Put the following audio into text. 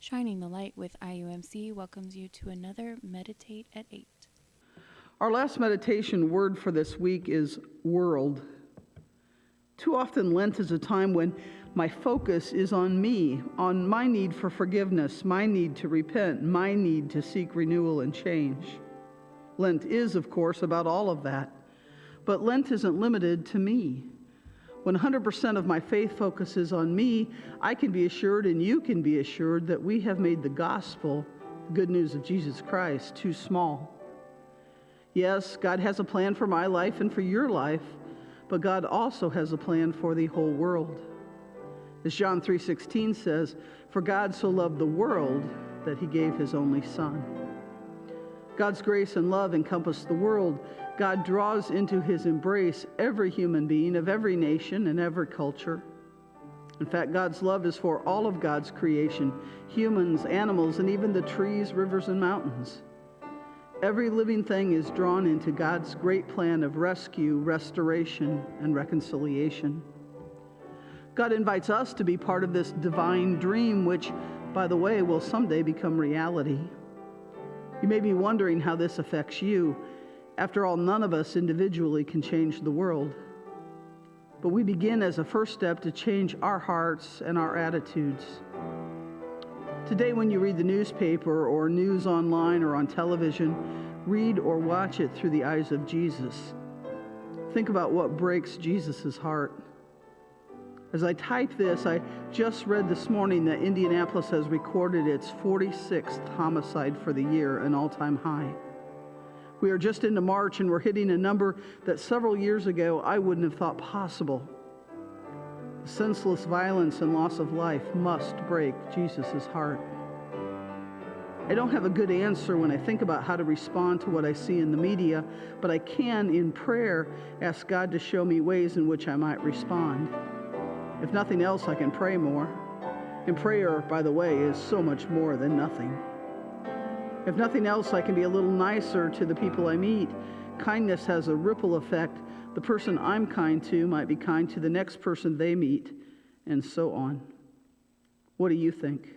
Shining the Light with IUMC welcomes you to another Meditate at 8. Our last meditation word for this week is world. Too often Lent is a time when my focus is on me, on my need for forgiveness, my need to repent, my need to seek renewal and change. Lent is, of course, about all of that, but Lent isn't limited to me. When 100% of my faith focuses on me, I can be assured, and you can be assured, that we have made the gospel, the good news of Jesus Christ, too small. Yes, God has a plan for my life and for your life, but God also has a plan for the whole world. As John 3:16 says, "For God so loved the world that he gave his only Son." God's grace and love encompass the world. God draws into his embrace every human being of every nation and every culture. In fact, God's love is for all of God's creation, humans, animals, and even the trees, rivers, and mountains. Every living thing is drawn into God's great plan of rescue, restoration, and reconciliation. God invites us to be part of this divine dream, which, by the way, will someday become reality. You may be wondering how this affects you. After all, none of us individually can change the world. But we begin as a first step to change our hearts and our attitudes. Today, when you read the newspaper or news online or on television, read or watch it through the eyes of Jesus. Think about what breaks Jesus' heart. As I type this, I just read this morning that Indianapolis has recorded its 46th homicide for the year, an all-time high. We are just into March, and we're hitting a number that several years ago I wouldn't have thought possible. The senseless violence and loss of life must break Jesus' heart. I don't have a good answer when I think about how to respond to what I see in the media, but I can, in prayer, ask God to show me ways in which I might respond. If nothing else, I can pray more. And prayer, by the way, is so much more than nothing. If nothing else, I can be a little nicer to the people I meet. Kindness has a ripple effect. The person I'm kind to might be kind to the next person they meet, and so on. What do you think?